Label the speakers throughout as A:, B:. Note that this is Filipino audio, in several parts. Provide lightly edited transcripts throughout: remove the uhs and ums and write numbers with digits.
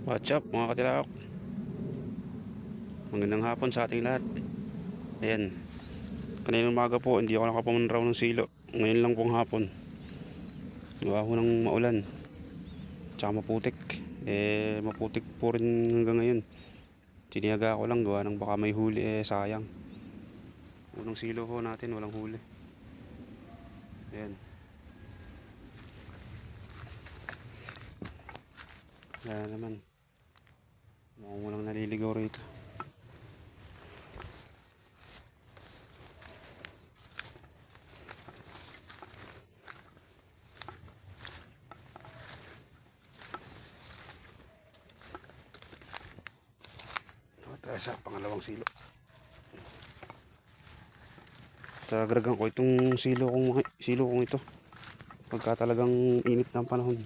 A: What's up mga katilak? Magandang hapon sa ating lahat. Ayan, kanina umaga po hindi ako nakapamanraw ng silo. Ngayon lang pong hapon, gawa ko ng maulan tsaka maputik. Maputik po rin hanggang ngayon. Tiniyaga ko lang gawa ng baka may huli, sayang. Unang silo ko natin walang huli. Ayan, wala naman. Mukhang walang naliligaw rito. Tayo sa pangalawang silo. Sagaragan ko itong silo kong ito pagka talagang init ng panahon.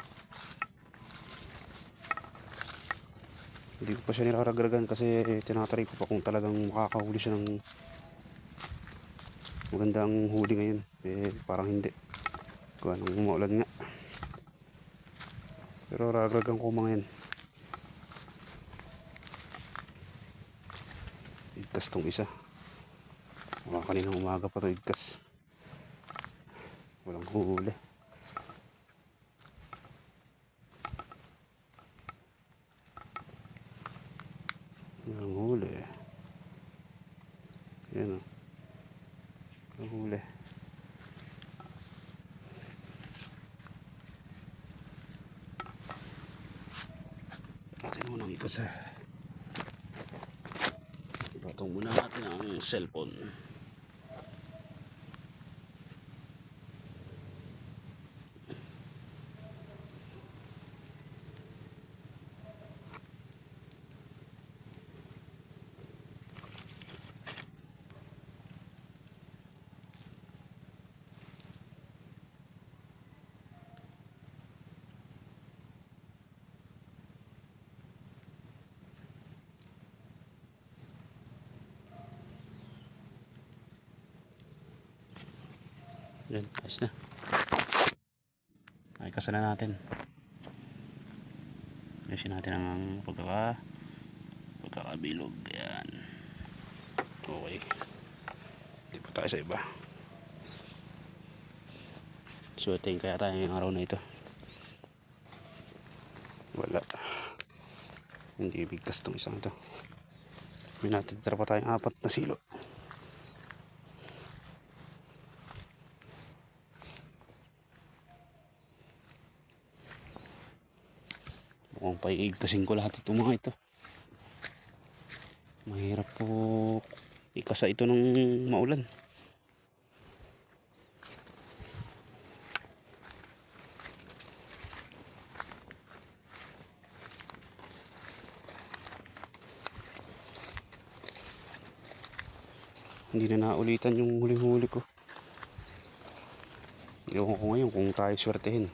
A: Hindi ko pa siya niraragaragan kasi tinatry ko pa kung talagang makakahuli siya ng magandang huli ngayon. Parang hindi, kung anong maulan nga, pero raragaragan ko mga yan. Igkas tong isa, kaninang umaga pa to igkas, walang huli. Walang huli. Yan o, walang huli. Natin muna ang igkas. Ipatong muna natin ang cellphone. Yan, ayos na. Ay, kasana natin. Ayusin natin ang pagkakabilog. Yan. Okay. Hindi pa tayo sa iba. Suwating kaya tayo ngayong araw na ito. Wala. Hindi bigtas tong isang ito. May natitira pa tayong 4 na silo. Mukhang paiigtasin ko lahat itong mga ito. Mahirap po ikasa ito ng maulan. Hindi na naulitan yung huling-huli ko. Ewan ko ngayon kung tayo swertehin.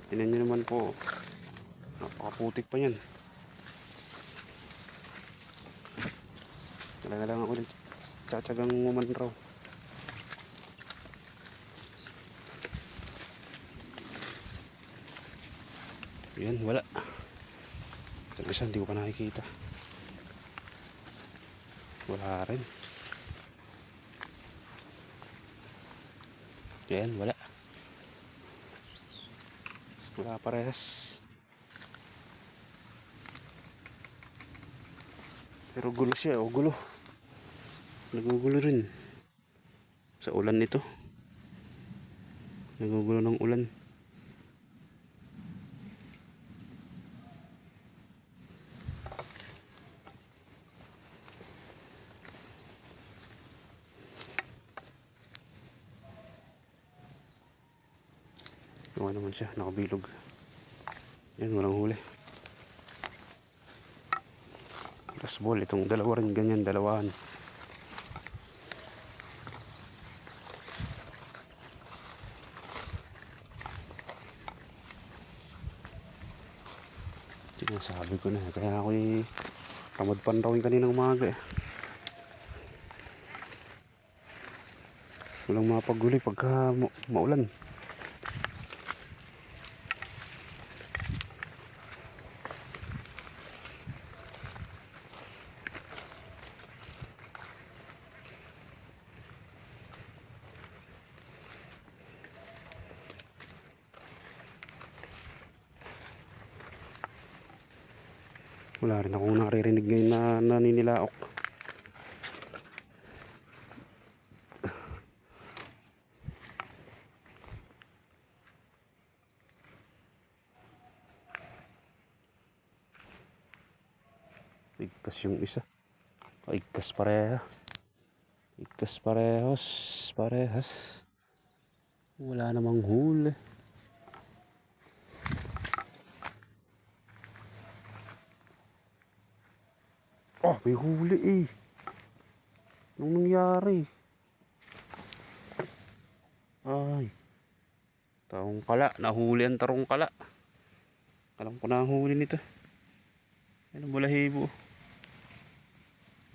A: Tingnan nyo naman po, napakaputik pa yan. Talaga lang ako ulit tsatsagang umanraw. Yan, wala. Sa isa hindi ko pa nakikita. Wala rin. Yan, wala. Wala parehas. Pero gulo siya, gulo. Nagugulo rin. Sa ulan nito. Nagugulo ng ulan. Gawa naman siya, nakabilog. Yan, walang huli. Last ball, itong dalawa rin ganyan, dalawahan. Sinasabi ko na, kaya ako tamad panrawin kaninang umaga . Walang mapaguli pagka maulan. Wala rin akong naririnig ngayon na naninilaok. Igkas yung isa. Igkas pareha. Igkas parehas. Parehas. Wala namang huli. Oh, may huli eh. Anong nangyari? Ay. Tarong kala. Nahuli ang tarong kala. Alam ko na ang huli nito. Ano balahibo.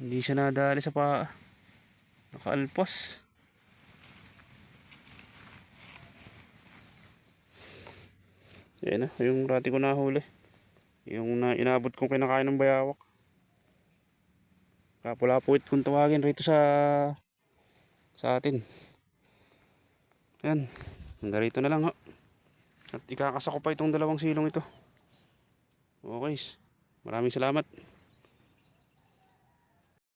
A: Hindi siya nadali sa paa. Nakaalpas. Yan na. Yung rati ko nahuli. Yung inabot kong kinakain ng bayawak. Kapulapuit kung tawagin rito sa atin. Yan. Hanggang rito na lang ho. At ikakasa ko pa itong dalawang silong ito. Okay. Maraming salamat.